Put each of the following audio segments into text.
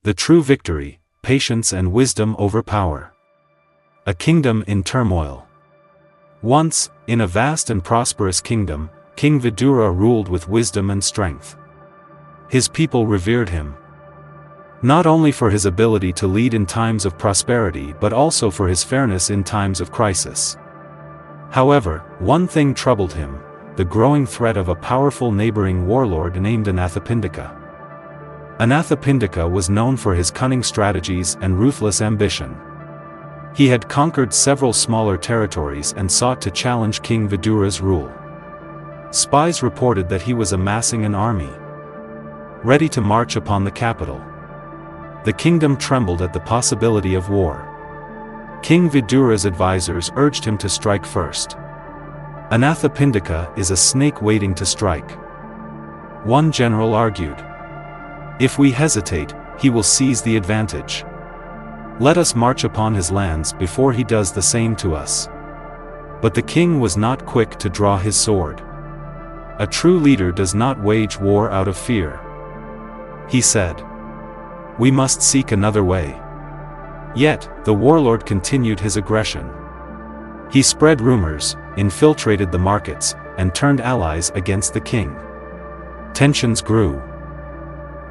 The true victory, patience and wisdom over power. A kingdom in turmoil. Once, in a vast and prosperous kingdom, King Vidura ruled with wisdom and strength. His people revered him, not only for his ability to lead in times of prosperity but also for his fairness in times of crisis. However, one thing troubled him: the growing threat of a powerful neighboring warlord named Anathapindika. Anathapindika was known for his cunning strategies and ruthless ambition. He had conquered several smaller territories and sought to challenge King Vidura's rule. Spies reported that he was amassing an army, ready to march upon the capital. The kingdom trembled at the possibility of war. King Vidura's advisors urged him to strike first. Anathapindika is a snake waiting to strike. One general argued, "If we hesitate, he will seize the advantage. Let us march upon his lands before he does the same to us." But the king was not quick to draw his sword. A true leader does not wage war out of fear. He said, "We must seek another way." Yet, the warlord continued his aggression. He spread rumors, infiltrated the markets, and turned allies against the king. Tensions grew.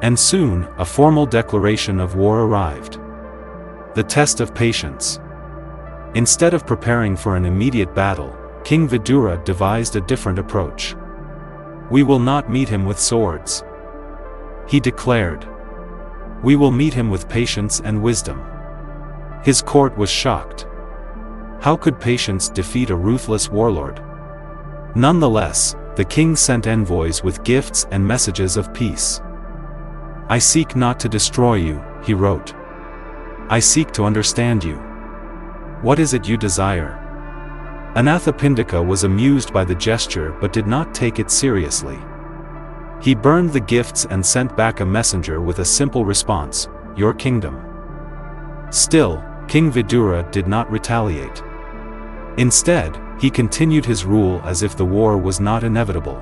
And soon, a formal declaration of war arrived. The test of patience. Instead of preparing for an immediate battle, King Vidura devised a different approach. "We will not meet him with swords," he declared. "We will meet him with patience and wisdom." His court was shocked. How could patience defeat a ruthless warlord? Nonetheless, the king sent envoys with gifts and messages of peace. "I seek not to destroy you," he wrote. "I seek to understand you. What is it you desire?" Anathapindika was amused by the gesture but did not take it seriously. He burned the gifts and sent back a messenger with a simple response: "Your kingdom." Still, King Vidura did not retaliate. Instead, he continued his rule as if the war was not inevitable.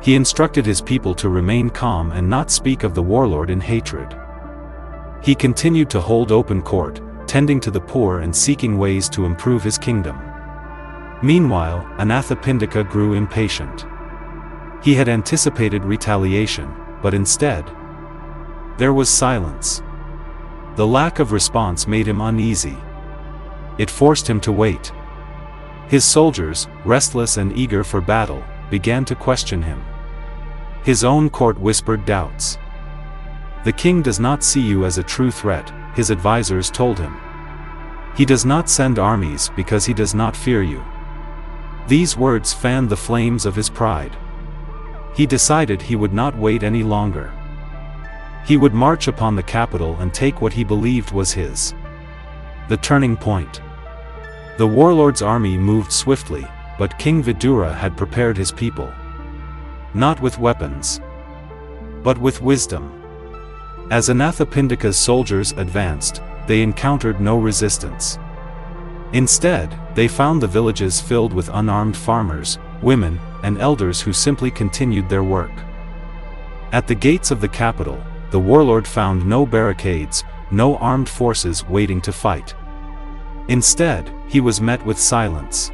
He instructed his people to remain calm and not speak of the warlord in hatred. He continued to hold open court, tending to the poor and seeking ways to improve his kingdom. Meanwhile, Anathapindika grew impatient. He had anticipated retaliation, but instead, there was silence. The lack of response made him uneasy. It forced him to wait. His soldiers, restless and eager for battle, began to question him. His own court whispered doubts. "The king does not see you as a true threat," his advisors told him. "He does not send armies because he does not fear you." These words fanned the flames of his pride. He decided he would not wait any longer. He would march upon the capital and take what he believed was his. The turning point. The warlord's army moved swiftly, but King Vidura had prepared his people. Not with weapons, but with wisdom. As Anathapindika's soldiers advanced, they encountered no resistance. Instead, they found the villages filled with unarmed farmers, women, and elders who simply continued their work. At the gates of the capital, the warlord found no barricades, no armed forces waiting to fight. Instead, he was met with silence.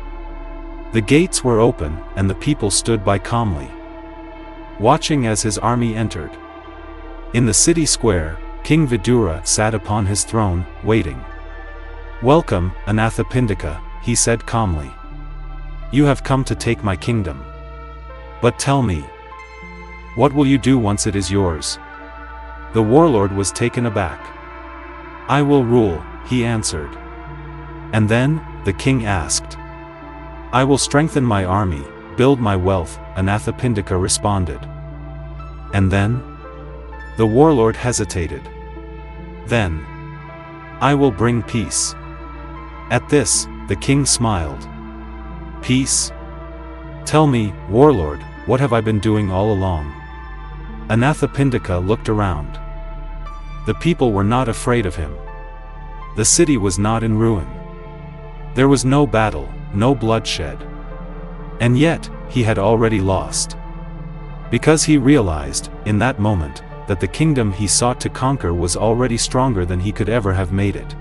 The gates were open, and the people stood by calmly, watching as his army entered. In the city square, King Vidura sat upon his throne, waiting. "Welcome, Anathapindika," he said calmly. "You have come to take my kingdom. But tell me, what will you do once it is yours?" The warlord was taken aback. "I will rule," he answered. "And then?" the king asked. "I will strengthen my army, build my wealth," Anathapindika responded. "And then?" The warlord hesitated. "Then, I will bring peace." At this, the king smiled. "Peace? Tell me, warlord, what have I been doing all along?" Anathapindika looked around. The people were not afraid of him. The city was not in ruin. There was no battle, no bloodshed. And yet, he had already lost. Because he realized, in that moment, that the kingdom he sought to conquer was already stronger than he could ever have made it.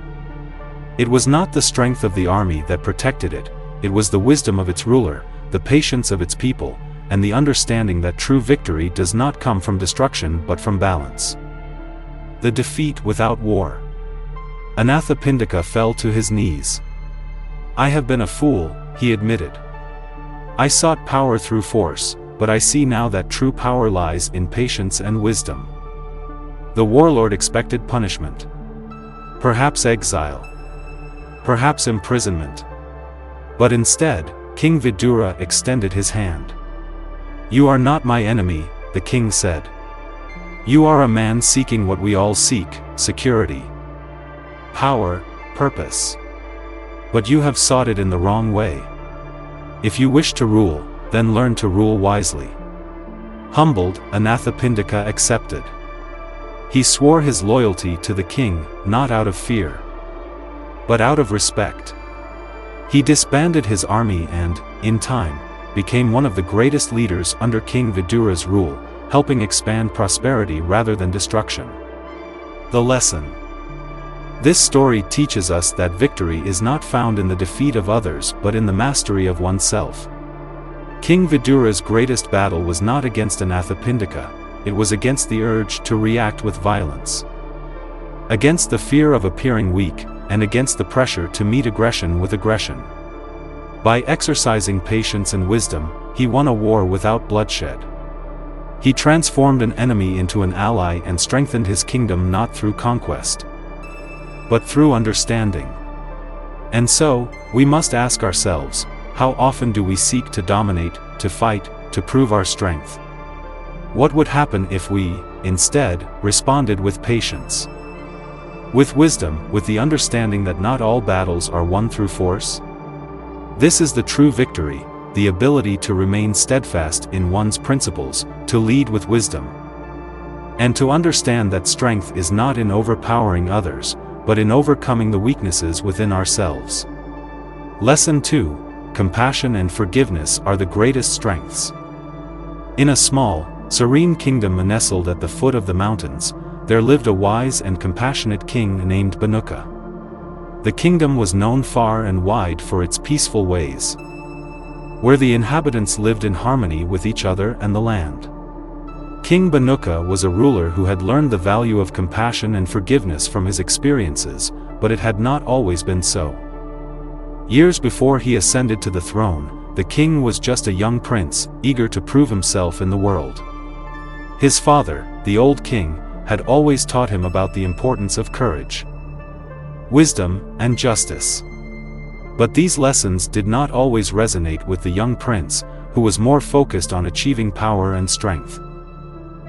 It was not the strength of the army that protected it, it was the wisdom of its ruler, the patience of its people, and the understanding that true victory does not come from destruction but from balance. The defeat without war. Anathapindika fell to his knees. "I have been a fool," he admitted. "I sought power through force, but I see now that true power lies in patience and wisdom." The warlord expected punishment. Perhaps exile. Perhaps imprisonment. But instead, King Vidura extended his hand. "You are not my enemy," the king said. "You are a man seeking what we all seek, security, power, purpose. But you have sought it in the wrong way. If you wish to rule, then learn to rule wisely." Humbled, Anathapindika accepted. He swore his loyalty to the king, not out of fear, but out of respect. He disbanded his army and, in time, became one of the greatest leaders under King Vidura's rule, helping expand prosperity rather than destruction. The lesson. This story teaches us that victory is not found in the defeat of others but in the mastery of oneself. King Vidura's greatest battle was not against Anathapindika, it was against the urge to react with violence. Against the fear of appearing weak, and against the pressure to meet aggression with aggression. By exercising patience and wisdom, he won a war without bloodshed. He transformed an enemy into an ally and strengthened his kingdom not through conquest, but through understanding. And so, we must ask ourselves, how often do we seek to dominate, to fight, to prove our strength? What would happen if we, instead, responded with patience? With wisdom, with the understanding that not all battles are won through force? This is the true victory, the ability to remain steadfast in one's principles, to lead with wisdom, and to understand that strength is not in overpowering others, but in overcoming the weaknesses within ourselves. Lesson 2. Compassion and forgiveness are the greatest strengths. In a small, serene kingdom nestled at the foot of the mountains, there lived a wise and compassionate king named Bhanuka. The kingdom was known far and wide for its peaceful ways, where the inhabitants lived in harmony with each other and the land. King Bhanuka was a ruler who had learned the value of compassion and forgiveness from his experiences, but it had not always been so. Years before he ascended to the throne, the king was just a young prince, eager to prove himself in the world. His father, the old king, had always taught him about the importance of courage, wisdom, and justice. But these lessons did not always resonate with the young prince, who was more focused on achieving power and strength.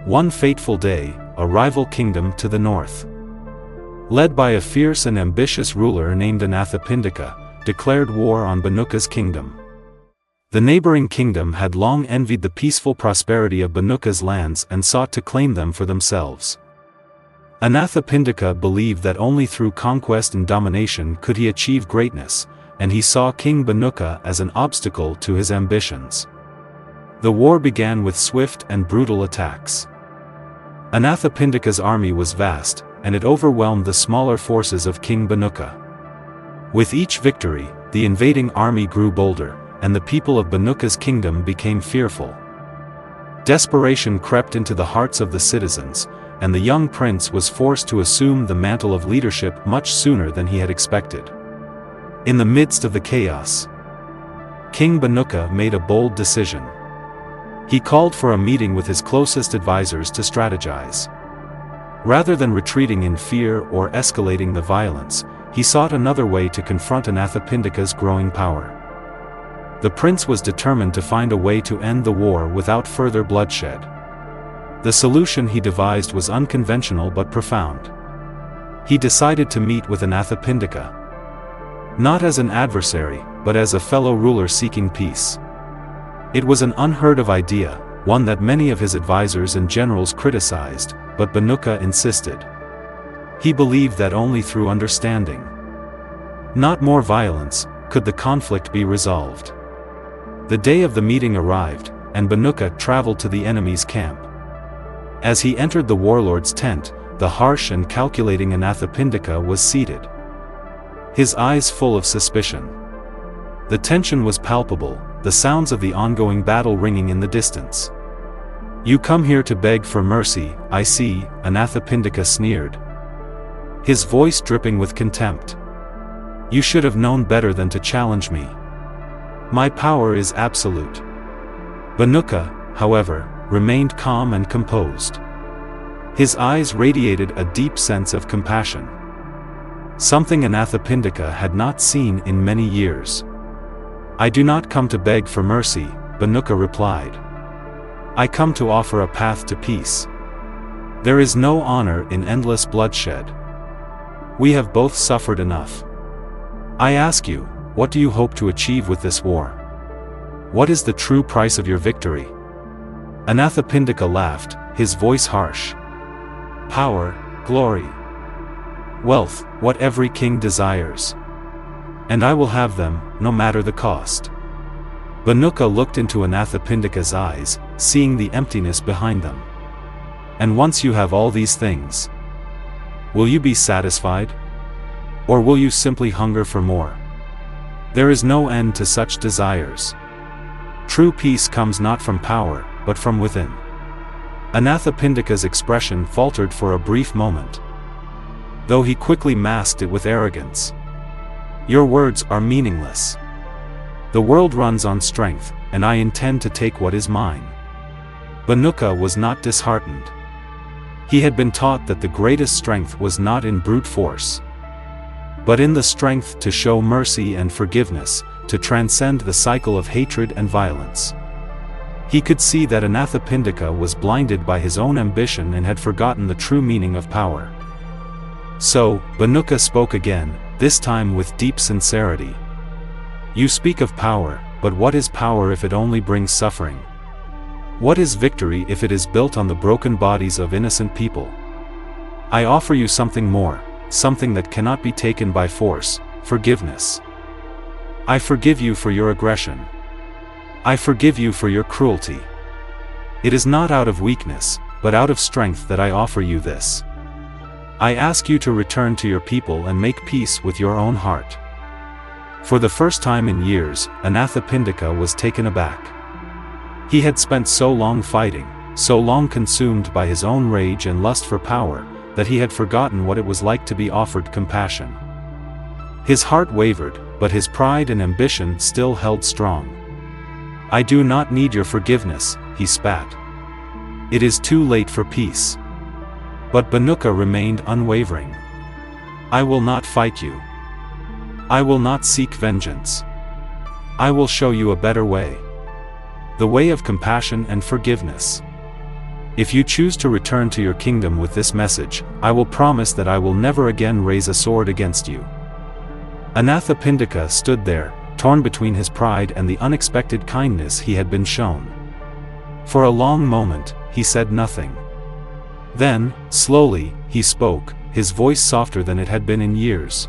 One fateful day, a rival kingdom to the north, led by a fierce and ambitious ruler named Anathapindika, declared war on Bhanuka's kingdom. The neighboring kingdom had long envied the peaceful prosperity of Bhanuka's lands and sought to claim them for themselves. Anathapindika believed that only through conquest and domination could he achieve greatness, and he saw King Bhanuka as an obstacle to his ambitions. The war began with swift and brutal attacks. Anathapindika's army was vast, and it overwhelmed the smaller forces of King Bhanuka. With each victory, the invading army grew bolder, and the people of Bhanuka's kingdom became fearful. Desperation crept into the hearts of the citizens, and the young prince was forced to assume the mantle of leadership much sooner than he had expected. In the midst of the chaos, King Bhanuka made a bold decision. He called for a meeting with his closest advisors to strategize. Rather than retreating in fear or escalating the violence, he sought another way to confront Anathapindika's growing power. The prince was determined to find a way to end the war without further bloodshed. The solution he devised was unconventional but profound. He decided to meet with Anathapindika, not as an adversary, but as a fellow ruler seeking peace. It was an unheard-of idea, one that many of his advisors and generals criticized, but Bhanuka insisted. He believed that only through understanding, not more violence, could the conflict be resolved. The day of the meeting arrived, and Bhanuka traveled to the enemy's camp. As he entered the warlord's tent, the harsh and calculating Anathapindika was seated, his eyes full of suspicion. The tension was palpable, the sounds of the ongoing battle ringing in the distance. "You come here to beg for mercy, I see," Anathapindika sneered, his voice dripping with contempt. "You should have known better than to challenge me. My power is absolute." Bhanuka, however, remained calm and composed. His eyes radiated a deep sense of compassion, something Anathapindika had not seen in many years. "I do not come to beg for mercy," Bhanuka replied. "I come to offer a path to peace. There is no honor in endless bloodshed. We have both suffered enough. I ask you, what do you hope to achieve with this war? What is the true price of your victory?" Anathapindika laughed, his voice harsh. "Power, glory, wealth, what every king desires. And I will have them, no matter the cost." Bhanuka looked into Anathapindika's eyes, seeing the emptiness behind them. "And once you have all these things, will you be satisfied? Or will you simply hunger for more? There is no end to such desires. True peace comes not from power, but from within." Anathapindika's expression faltered for a brief moment, though he quickly masked it with arrogance. "Your words are meaningless. The world runs on strength, and I intend to take what is mine." Bhanuka was not disheartened. He had been taught that the greatest strength was not in brute force, but in the strength to show mercy and forgiveness, to transcend the cycle of hatred and violence. He could see that Anathapindika was blinded by his own ambition and had forgotten the true meaning of power. So, Bhanuka spoke again, this time with deep sincerity. "You speak of power, but what is power if it only brings suffering? What is victory if it is built on the broken bodies of innocent people? I offer you something more, something that cannot be taken by force: forgiveness. I forgive you for your aggression. I forgive you for your cruelty. It is not out of weakness, but out of strength that I offer you this. I ask you to return to your people and make peace with your own heart." For the first time in years, Anathapindika was taken aback. He had spent so long fighting, so long consumed by his own rage and lust for power, that he had forgotten what it was like to be offered compassion. His heart wavered, but his pride and ambition still held strong. "I do not need your forgiveness," he spat. "It is too late for peace." But Bhanuka remained unwavering. "I will not fight you. I will not seek vengeance. I will show you a better way. The way of compassion and forgiveness. If you choose to return to your kingdom with this message, I will promise that I will never again raise a sword against you." Anathapindika stood there, torn between his pride and the unexpected kindness he had been shown. For a long moment, he said nothing. Then, slowly, he spoke, his voice softer than it had been in years.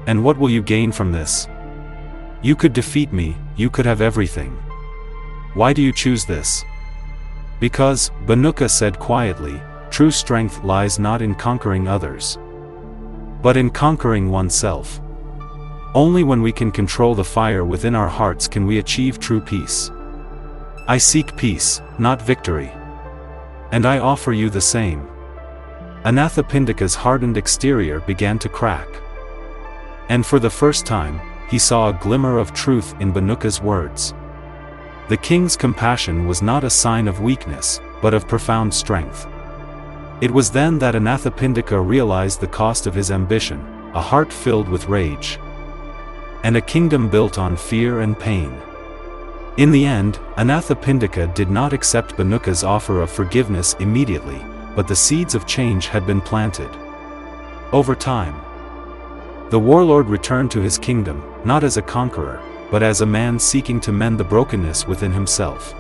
"And what will you gain from this? You could defeat me, you could have everything. Why do you choose this?" "Because," Bhanuka said quietly, "true strength lies not in conquering others, but in conquering oneself. Only when we can control the fire within our hearts can we achieve true peace. I seek peace, not victory. And I offer you the same." Anathapindika's hardened exterior began to crack. And for the first time, he saw a glimmer of truth in Bhanuka's words. The king's compassion was not a sign of weakness, but of profound strength. It was then that Anathapindika realized the cost of his ambition, a heart filled with rage, and a kingdom built on fear and pain. In the end, Anathapindika did not accept Bhanuka's offer of forgiveness immediately, but the seeds of change had been planted. Over time, the warlord returned to his kingdom, not as a conqueror, but as a man seeking to mend the brokenness within himself.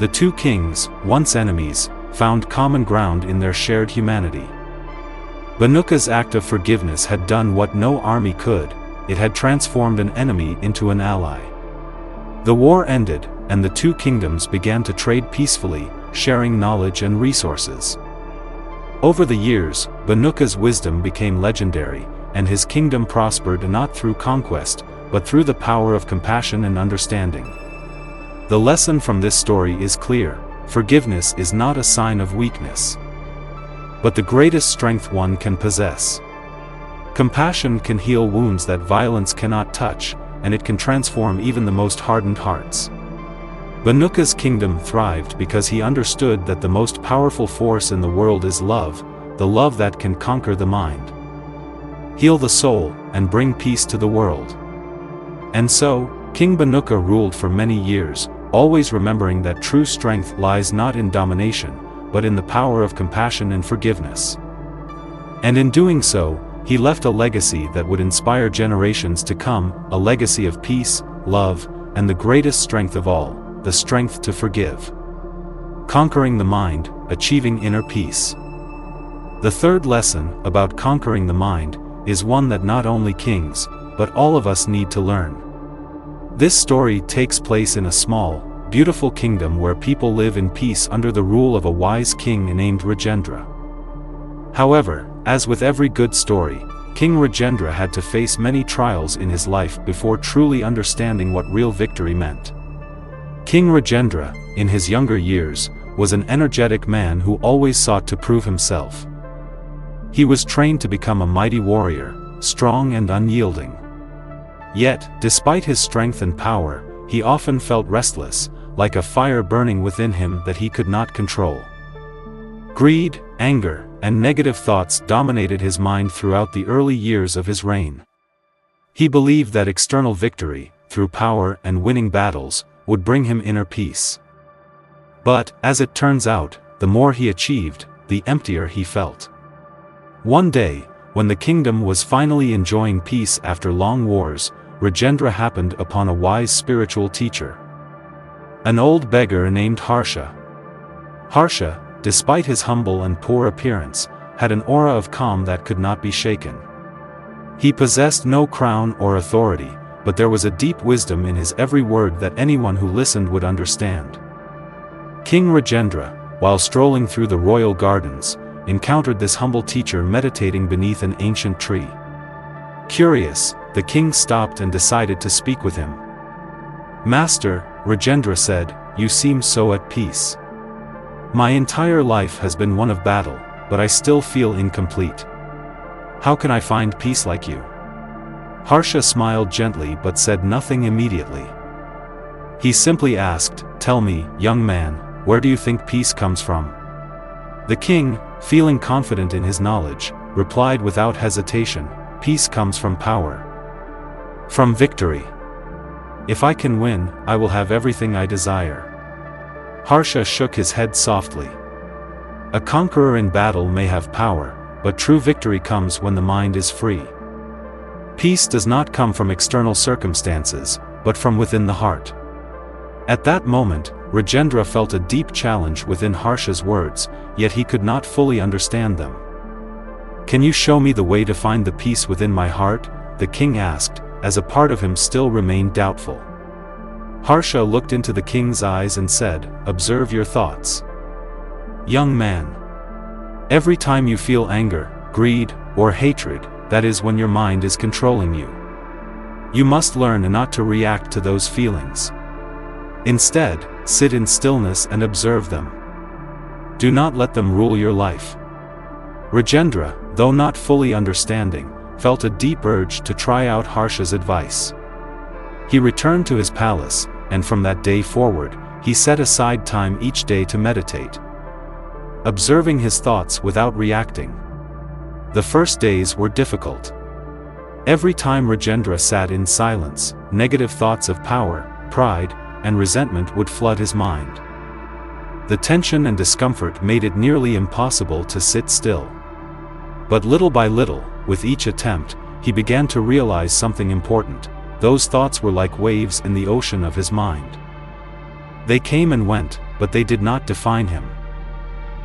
The two kings, once enemies, found common ground in their shared humanity. Bhanuka's act of forgiveness had done what no army could: it had transformed an enemy into an ally. The war ended, and the two kingdoms began to trade peacefully, sharing knowledge and resources. Over the years, Bhanuka's wisdom became legendary, and his kingdom prospered not through conquest, but through the power of compassion and understanding. The lesson from this story is clear: forgiveness is not a sign of weakness, but the greatest strength one can possess. Compassion can heal wounds that violence cannot touch, and it can transform even the most hardened hearts. Bhanuka's kingdom thrived because he understood that the most powerful force in the world is love, the love that can conquer the mind, heal the soul, and bring peace to the world. And so, King Bhanuka ruled for many years, always remembering that true strength lies not in domination, but in the power of compassion and forgiveness. And in doing so, he left a legacy that would inspire generations to come, a legacy of peace, love, and the greatest strength of all, the strength to forgive. Conquering the mind, achieving inner peace. The third lesson, about conquering the mind, is one that not only kings, but all of us need to learn. This story takes place in a small, beautiful kingdom where people live in peace under the rule of a wise king named Rajendra. However, as with every good story, King Rajendra had to face many trials in his life before truly understanding what real victory meant. King Rajendra, in his younger years, was an energetic man who always sought to prove himself. He was trained to become a mighty warrior, strong and unyielding. Yet, despite his strength and power, he often felt restless, like a fire burning within him that he could not control. Greed, anger, and negative thoughts dominated his mind throughout the early years of his reign. He believed that external victory, through power and winning battles, would bring him inner peace. But, as it turns out, the more he achieved, the emptier he felt. One day, when the kingdom was finally enjoying peace after long wars, Rajendra happened upon a wise spiritual teacher, an old beggar named Harsha. Harsha, despite his humble and poor appearance, had an aura of calm that could not be shaken. He possessed no crown or authority, but there was a deep wisdom in his every word that anyone who listened would understand. King Rajendra, while strolling through the royal gardens, encountered this humble teacher meditating beneath an ancient tree. Curious, the king stopped and decided to speak with him. "Master," Rajendra said, "you seem so at peace. My entire life has been one of battle, but I still feel incomplete. How can I find peace like you?" Harsha smiled gently but said nothing immediately. He simply asked, "Tell me, young man, where do you think peace comes from?" The king, feeling confident in his knowledge, replied without hesitation, "Peace comes from power. From victory. If I can win, I will have everything I desire." Harsha shook his head softly. A conqueror in battle may have power, but true victory comes when the mind is free. Peace does not come from external circumstances, but from within the heart. At that moment, Rajendra felt a deep challenge within Harsha's words, yet he could not fully understand them. "Can you show me the way to find the peace within my heart?" the king asked, as a part of him still remained doubtful. Harsha looked into the king's eyes and said, "Observe your thoughts. Young man. Every time you feel anger, greed, or hatred, that is when your mind is controlling you. You must learn not to react to those feelings. Instead, sit in stillness and observe them. Do not let them rule your life." Rajendra, though not fully understanding, felt a deep urge to try out Harsha's advice. He returned to his palace, and from that day forward, he set aside time each day to meditate, observing his thoughts without reacting. The first days were difficult. Every time Rajendra sat in silence, negative thoughts of power, pride, and resentment would flood his mind. The tension and discomfort made it nearly impossible to sit still. But little by little, with each attempt, he began to realize something important. Those thoughts were like waves in the ocean of his mind. They came and went, but they did not define him.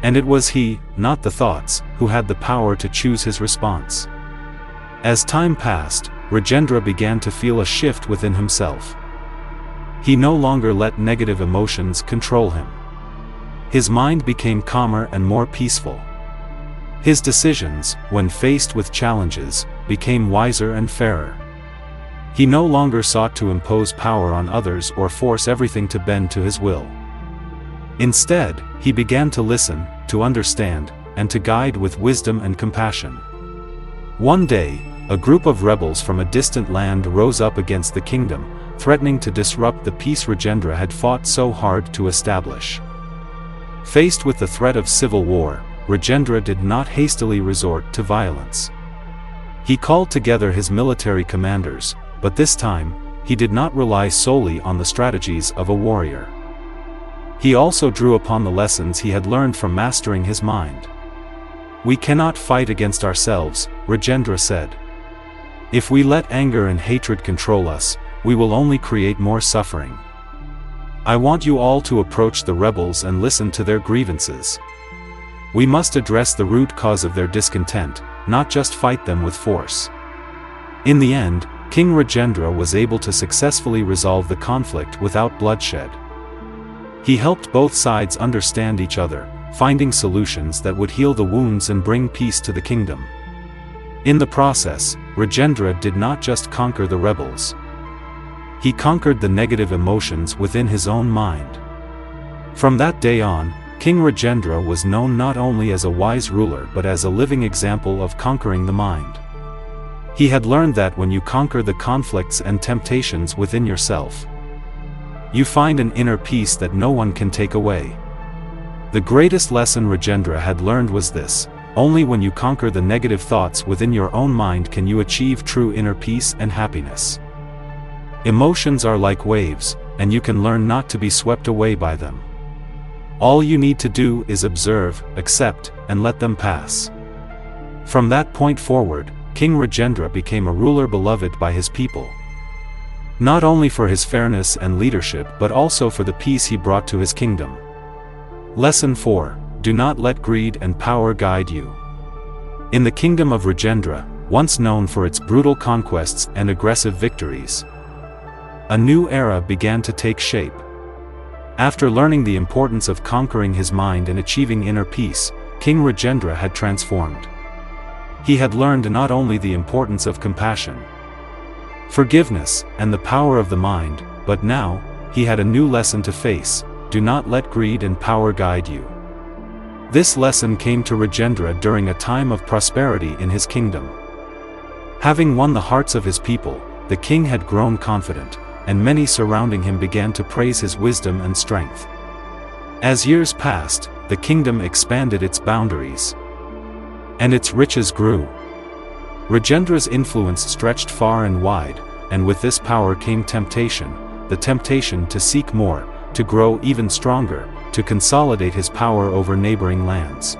And it was he, not the thoughts, who had the power to choose his response. As time passed, Rajendra began to feel a shift within himself. He no longer let negative emotions control him. His mind became calmer and more peaceful. His decisions, when faced with challenges, became wiser and fairer. He no longer sought to impose power on others or force everything to bend to his will. Instead, he began to listen, to understand, and to guide with wisdom and compassion. One day, a group of rebels from a distant land rose up against the kingdom, threatening to disrupt the peace Rajendra had fought so hard to establish. Faced with the threat of civil war, Rajendra did not hastily resort to violence. He called together his military commanders, but this time, he did not rely solely on the strategies of a warrior. He also drew upon the lessons he had learned from mastering his mind. "We cannot fight against ourselves," Rajendra said. "If we let anger and hatred control us, we will only create more suffering. I want you all to approach the rebels and listen to their grievances. We must address the root cause of their discontent, not just fight them with force." In the end, King Rajendra was able to successfully resolve the conflict without bloodshed. He helped both sides understand each other, finding solutions that would heal the wounds and bring peace to the kingdom. In the process, Rajendra did not just conquer the rebels. He conquered the negative emotions within his own mind. From that day on, King Rajendra was known not only as a wise ruler but as a living example of conquering the mind. He had learned that when you conquer the conflicts and temptations within yourself, you find an inner peace that no one can take away. The greatest lesson Rajendra had learned was this: only when you conquer the negative thoughts within your own mind can you achieve true inner peace and happiness. Emotions are like waves, and you can learn not to be swept away by them. All you need to do is observe, accept, and let them pass. From that point forward, King Rajendra became a ruler beloved by his people. Not only for his fairness and leadership but also for the peace he brought to his kingdom. Lesson 4. Do not let greed and power guide you. In the kingdom of Rajendra, once known for its brutal conquests and aggressive victories, a new era began to take shape. After learning the importance of conquering his mind and achieving inner peace, King Rajendra had transformed. He had learned not only the importance of compassion, forgiveness, and the power of the mind, but now, he had a new lesson to face: do not let greed and power guide you. This lesson came to Rajendra during a time of prosperity in his kingdom. Having won the hearts of his people, the king had grown confident, and many surrounding him began to praise his wisdom and strength. As years passed, the kingdom expanded its boundaries, and its riches grew. Rajendra's influence stretched far and wide, and with this power came temptation, the temptation to seek more, to grow even stronger, to consolidate his power over neighboring lands.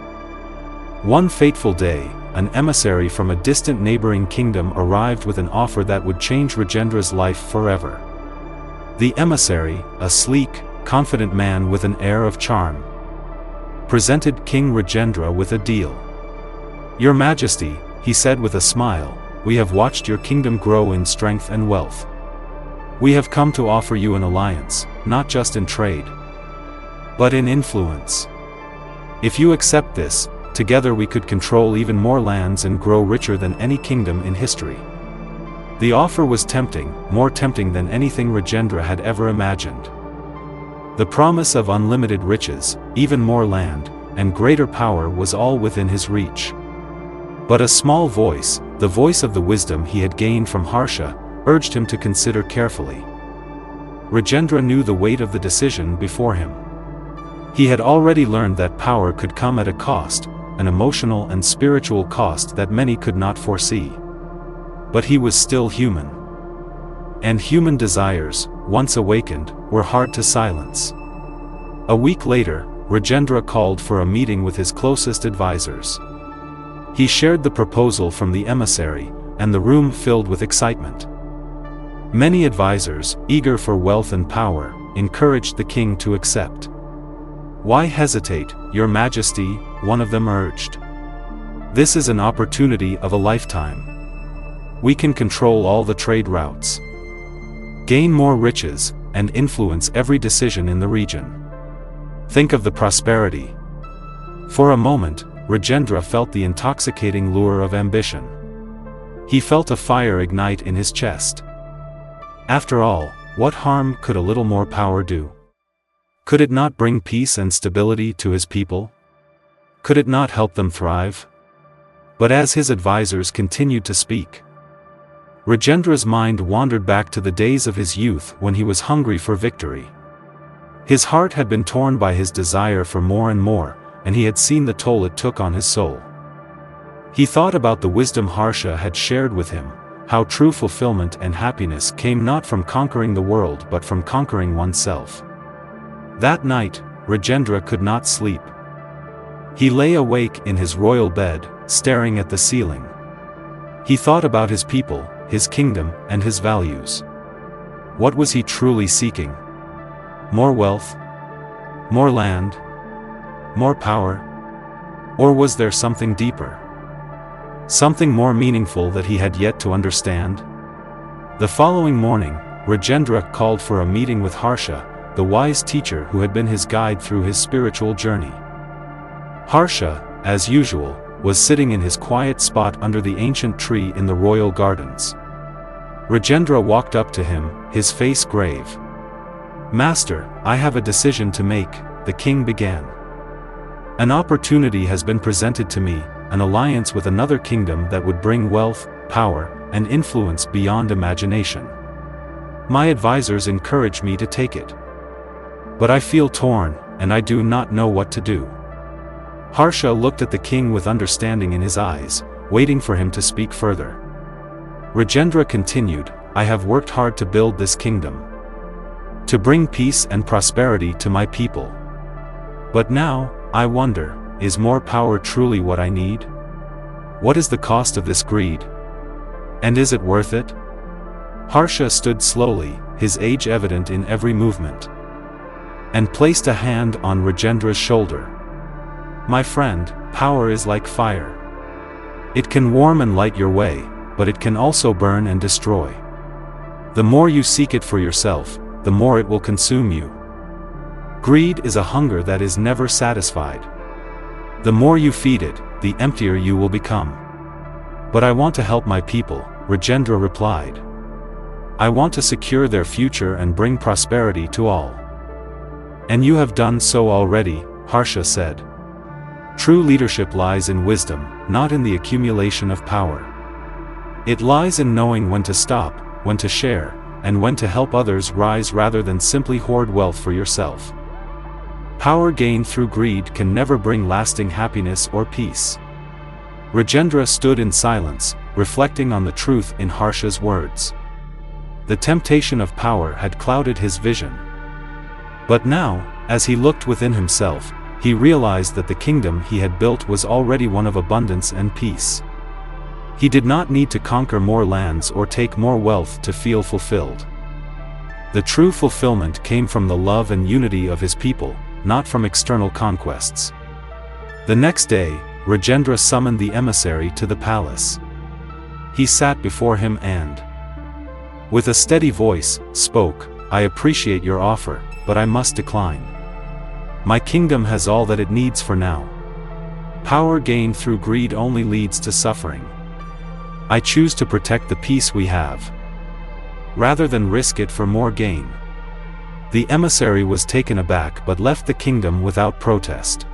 One fateful day, an emissary from a distant neighboring kingdom arrived with an offer that would change Rajendra's life forever. The emissary, a sleek, confident man with an air of charm, presented King Rajendra with a deal. "Your Majesty," he said with a smile, "we have watched your kingdom grow in strength and wealth. We have come to offer you an alliance, not just in trade, but in influence. If you accept this, together we could control even more lands and grow richer than any kingdom in history." The offer was tempting, more tempting than anything Rajendra had ever imagined. The promise of unlimited riches, even more land, and greater power was all within his reach. But a small voice, the voice of the wisdom he had gained from Harsha, urged him to consider carefully. Rajendra knew the weight of the decision before him. He had already learned that power could come at a cost, an emotional and spiritual cost that many could not foresee. But he was still human. And human desires, once awakened, were hard to silence. A week later, Rajendra called for a meeting with his closest advisors. He shared the proposal from the emissary, and the room filled with excitement. Many advisors, eager for wealth and power, encouraged the king to accept. "Why hesitate, Your Majesty?" one of them urged. "This is an opportunity of a lifetime. We can control all the trade routes, gain more riches, and influence every decision in the region. Think of the prosperity. For a moment, Rajendra felt the intoxicating lure of ambition. He felt a fire ignite in his chest. After all, what harm could a little more power do? Could it not bring peace and stability to his people? Could it not help them thrive? But as his advisors continued to speak, Rajendra's mind wandered back to the days of his youth when he was hungry for victory. His heart had been torn by his desire for more and more, and he had seen the toll it took on his soul. He thought about the wisdom Harsha had shared with him, how true fulfillment and happiness came not from conquering the world but from conquering oneself. That night, Rajendra could not sleep. He lay awake in his royal bed, staring at the ceiling. He thought about his people, his kingdom, and his values. What was he truly seeking? More wealth? More land? More power? Or was there something deeper? Something more meaningful that he had yet to understand? The following morning, Rajendra called for a meeting with Harsha, the wise teacher who had been his guide through his spiritual journey. Harsha, as usual, was sitting in his quiet spot under the ancient tree in the royal gardens. Rajendra walked up to him, his face grave. "Master, I have a decision to make," the king began. "An opportunity has been presented to me, an alliance with another kingdom that would bring wealth, power, and influence beyond imagination. My advisors encourage me to take it. But I feel torn, and I do not know what to do." Harsha looked at the king with understanding in his eyes, waiting for him to speak further. Rajendra continued, "I have worked hard to build this kingdom, to bring peace and prosperity to my people. But now, I wonder, is more power truly what I need? What is the cost of this greed? And is it worth it?" Harsha stood slowly, his age evident in every movement, and placed a hand on Rajendra's shoulder. "My friend, power is like fire. It can warm and light your way, but it can also burn and destroy. The more you seek it for yourself, the more it will consume you. Greed is a hunger that is never satisfied. The more you feed it, the emptier you will become." "But I want to help my people," Rajendra replied. "I want to secure their future and bring prosperity to all." "And you have done so already," Harsha said. "True leadership lies in wisdom, not in the accumulation of power. It lies in knowing when to stop, when to share, and when to help others rise rather than simply hoard wealth for yourself. Power gained through greed can never bring lasting happiness or peace." Rajendra stood in silence, reflecting on the truth in Harsha's words. The temptation of power had clouded his vision. But now, as he looked within himself, he realized that the kingdom he had built was already one of abundance and peace. He did not need to conquer more lands or take more wealth to feel fulfilled. The true fulfillment came from the love and unity of his people, not from external conquests. The next day, Rajendra summoned the emissary to the palace. He sat before him and, with a steady voice, spoke, "I appreciate your offer, but I must decline. My kingdom has all that it needs for now. Power gained through greed only leads to suffering. I choose to protect the peace we have, rather than risk it for more gain." The emissary was taken aback but left the kingdom without protest.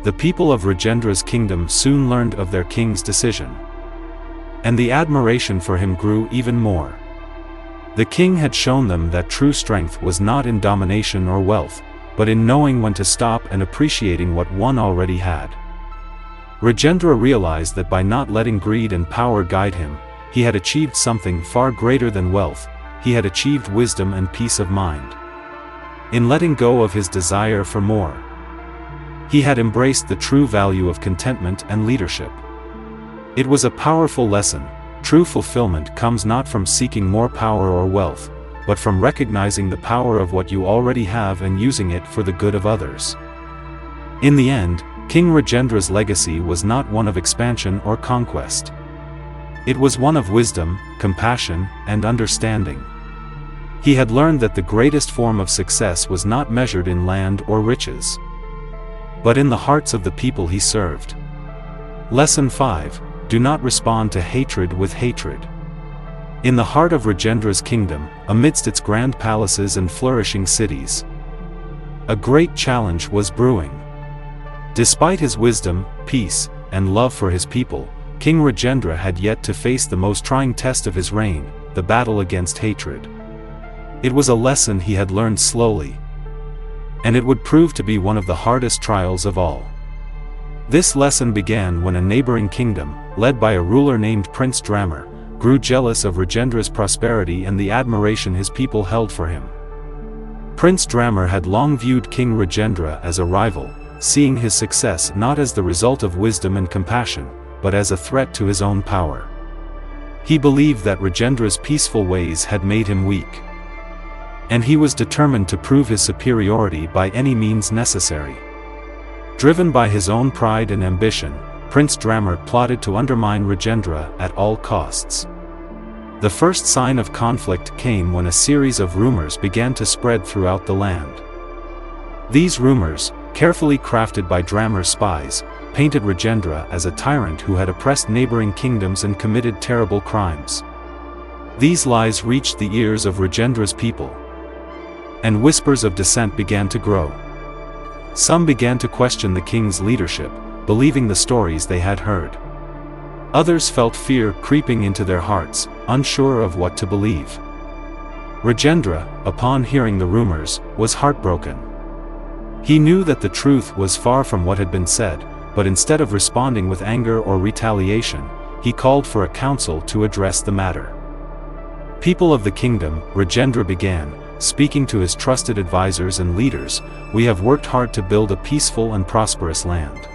The people of Rajendra's kingdom soon learned of their king's decision, and the admiration for him grew even more. The king had shown them that true strength was not in domination or wealth, but in knowing when to stop and appreciating what one already had. Rajendra realized that by not letting greed and power guide him, he had achieved something far greater than wealth. He had achieved wisdom and peace of mind. In letting go of his desire for more, he had embraced the true value of contentment and leadership. It was a powerful lesson. True fulfillment comes not from seeking more power or wealth, but from recognizing the power of what you already have and using it for the good of others. In the end, King Rajendra's legacy was not one of expansion or conquest. It was one of wisdom, compassion, and understanding. He had learned that the greatest form of success was not measured in land or riches, but in the hearts of the people he served. Lesson 5. Do not respond to hatred with hatred. In the heart of Rajendra's kingdom, amidst its grand palaces and flourishing cities, a great challenge was brewing. Despite his wisdom, peace, and love for his people, King Rajendra had yet to face the most trying test of his reign, the battle against hatred. It was a lesson he had learned slowly, and it would prove to be one of the hardest trials of all. This lesson began when a neighboring kingdom, led by a ruler named Prince Drammer, grew jealous of Rajendra's prosperity and the admiration his people held for him. Prince Drammer had long viewed King Rajendra as a rival, seeing his success not as the result of wisdom and compassion, but as a threat to his own power. He believed that Rajendra's peaceful ways had made him weak, and he was determined to prove his superiority by any means necessary. Driven by his own pride and ambition, Prince Drammer plotted to undermine Rajendra at all costs. The first sign of conflict came when a series of rumors began to spread throughout the land. These rumors, carefully crafted by Drammer's spies, painted Rajendra as a tyrant who had oppressed neighboring kingdoms and committed terrible crimes. These lies reached the ears of Rajendra's people, and whispers of dissent began to grow. Some began to question the king's leadership, believing the stories they had heard. Others felt fear creeping into their hearts, unsure of what to believe. Rajendra, upon hearing the rumors, was heartbroken. He knew that the truth was far from what had been said, but instead of responding with anger or retaliation, he called for a council to address the matter. People of the kingdom, Rajendra began, speaking to his trusted advisors and leaders, we have worked hard to build a peaceful and prosperous land.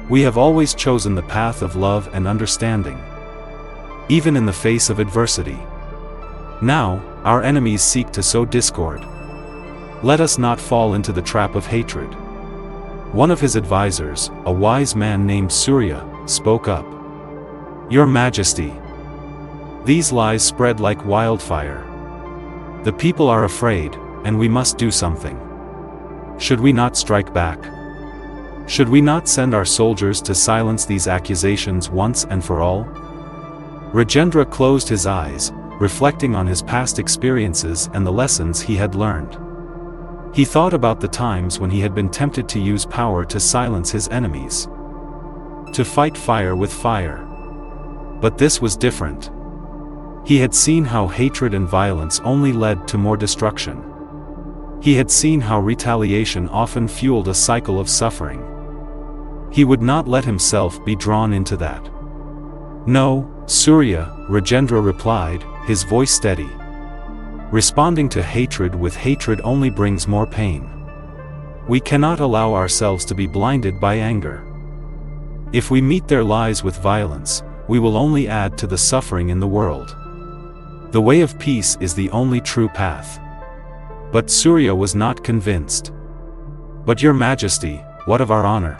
We have always chosen the path of love and understanding, even in the face of adversity. Now, our enemies seek to sow discord. Let us not fall into the trap of hatred. One of his advisors, a wise man named Surya, spoke up. Your Majesty, these lies spread like wildfire. The people are afraid, and we must do something. Should we not strike back? Should we not send our soldiers to silence these accusations once and for all? Rajendra closed his eyes, reflecting on his past experiences and the lessons he had learned. He thought about the times when he had been tempted to use power to silence his enemies, to fight fire with fire. But this was different. He had seen how hatred and violence only led to more destruction. He had seen how retaliation often fueled a cycle of suffering. He would not let himself be drawn into that. No, Surya, Rajendra replied, his voice steady. Responding to hatred with hatred only brings more pain. We cannot allow ourselves to be blinded by anger. If we meet their lies with violence, we will only add to the suffering in the world. The way of peace is the only true path. But Surya was not convinced. But Your Majesty, what of our honor?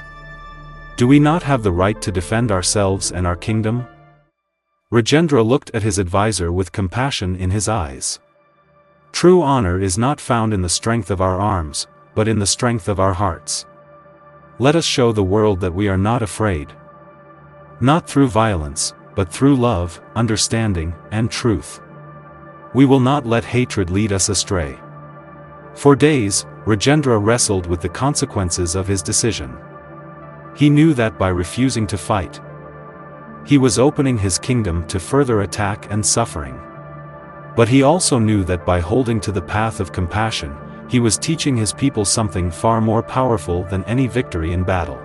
Do we not have the right to defend ourselves and our kingdom? Rajendra looked at his advisor with compassion in his eyes. True honor is not found in the strength of our arms, but in the strength of our hearts. Let us show the world that we are not afraid. Not through violence, but through love, understanding, and truth. We will not let hatred lead us astray. For days, Rajendra wrestled with the consequences of his decision. He knew that by refusing to fight, he was opening his kingdom to further attack and suffering. But he also knew that by holding to the path of compassion, he was teaching his people something far more powerful than any victory in battle.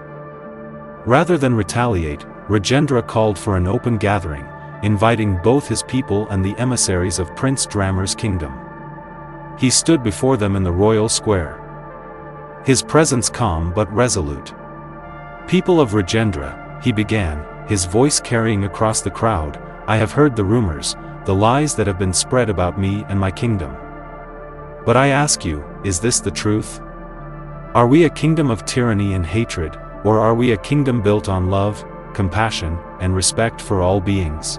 Rather than retaliate, Rajendra called for an open gathering, inviting both his people and the emissaries of Prince Drammer's kingdom. He stood before them in the royal square, his presence calm but resolute. People of Rajendra, he began, his voice carrying across the crowd, I have heard the rumors, the lies that have been spread about me and my kingdom. But I ask you, is this the truth? Are we a kingdom of tyranny and hatred, or are we a kingdom built on love, compassion, and respect for all beings?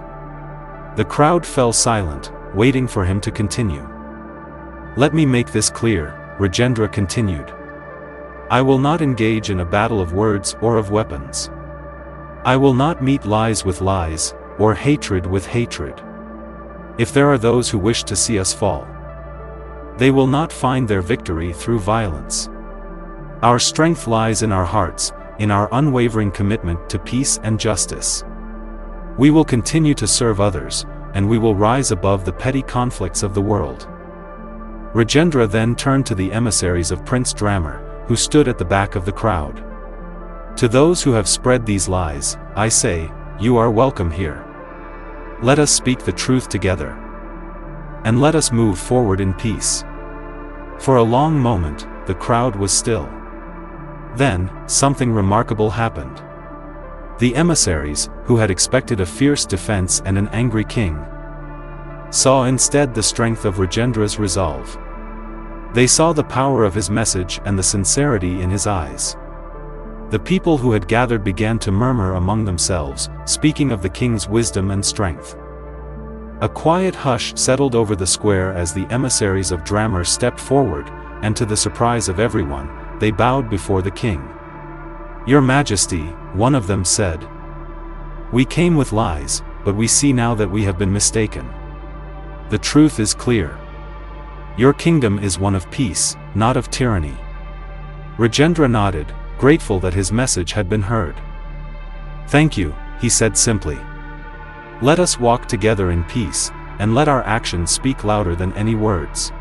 The crowd fell silent, waiting for him to continue. Let me make this clear, Rajendra continued. I will not engage in a battle of words or of weapons. I will not meet lies with lies, or hatred with hatred. If there are those who wish to see us fall, they will not find their victory through violence. Our strength lies in our hearts, in our unwavering commitment to peace and justice. We will continue to serve others, and we will rise above the petty conflicts of the world. Rajendra then turned to the emissaries of Prince Drammer, who stood at the back of the crowd. To those who have spread these lies, I say, you are welcome here. Let us speak the truth together. And let us move forward in peace. For a long moment, the crowd was still. Then, something remarkable happened. The emissaries, who had expected a fierce defense and an angry king, saw instead the strength of Rajendra's resolve. They saw the power of his message and the sincerity in his eyes. The people who had gathered began to murmur among themselves, speaking of the king's wisdom and strength. A quiet hush settled over the square as the emissaries of Drammer stepped forward, and to the surprise of everyone, they bowed before the king. Your Majesty, one of them said. We came with lies, but we see now that we have been mistaken. The truth is clear. Your kingdom is one of peace, not of tyranny. Rajendra nodded, grateful that his message had been heard. Thank you, he said simply. Let us walk together in peace, and let our actions speak louder than any words.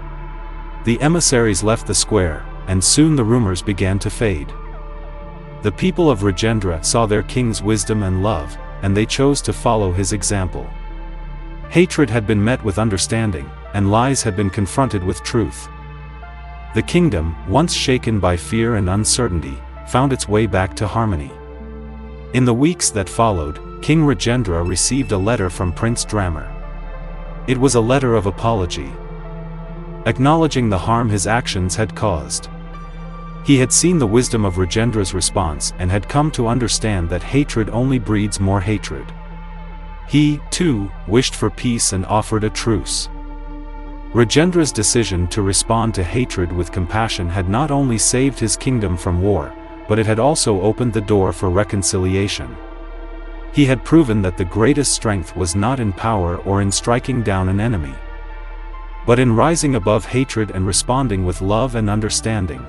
The emissaries left the square, and soon the rumors began to fade. The people of Rajendra saw their king's wisdom and love, and they chose to follow his example. Hatred had been met with understanding, and lies had been confronted with truth. The kingdom, once shaken by fear and uncertainty, found its way back to harmony. In the weeks that followed, King Rajendra received a letter from Prince Drammer. It was a letter of apology, acknowledging the harm his actions had caused. He had seen the wisdom of Rajendra's response and had come to understand that hatred only breeds more hatred. He, too, wished for peace and offered a truce. Rajendra's decision to respond to hatred with compassion had not only saved his kingdom from war, but it had also opened the door for reconciliation. He had proven that the greatest strength was not in power or in striking down an enemy, but in rising above hatred and responding with love and understanding.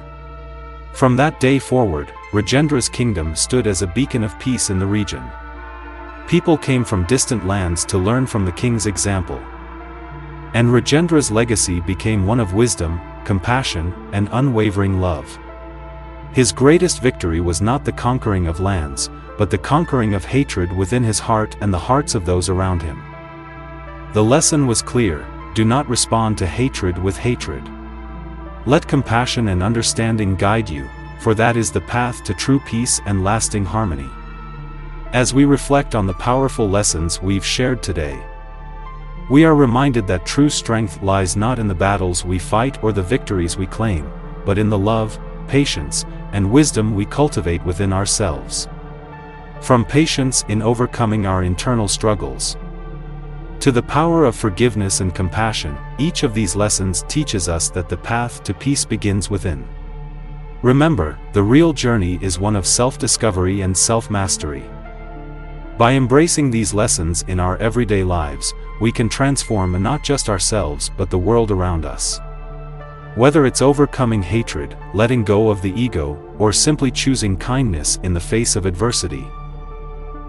From that day forward, Rajendra's kingdom stood as a beacon of peace in the region. People came from distant lands to learn from the king's example. And Rajendra's legacy became one of wisdom, compassion, and unwavering love. His greatest victory was not the conquering of lands, but the conquering of hatred within his heart and the hearts of those around him. The lesson was clear: do not respond to hatred with hatred. Let compassion and understanding guide you, for that is the path to true peace and lasting harmony. As we reflect on the powerful lessons we've shared today, we are reminded that true strength lies not in the battles we fight or the victories we claim, but in the love, patience, and wisdom we cultivate within ourselves. From patience in overcoming our internal struggles, to the power of forgiveness and compassion, each of these lessons teaches us that the path to peace begins within. Remember, the real journey is one of self-discovery and self-mastery. By embracing these lessons in our everyday lives, we can transform not just ourselves but the world around us. Whether it's overcoming hatred, letting go of the ego, or simply choosing kindness in the face of adversity,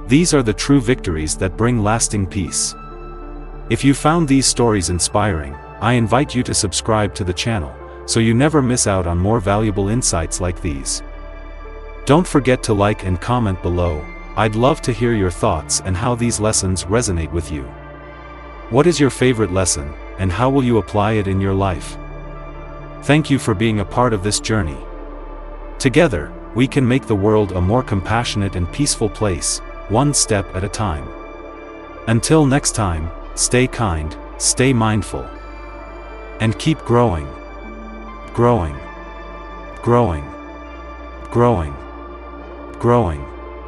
these are the true victories that bring lasting peace. If you found these stories inspiring, I invite you to subscribe to the channel, so you never miss out on more valuable insights like these. Don't forget to like and comment below. I'd love to hear your thoughts and how these lessons resonate with you. What is your favorite lesson, and how will you apply it in your life? Thank you for being a part of this journey. Together, we can make the world a more compassionate and peaceful place, one step at a time. Until next time, stay kind, stay mindful, and keep growing. Growing. Growing. Growing. Growing.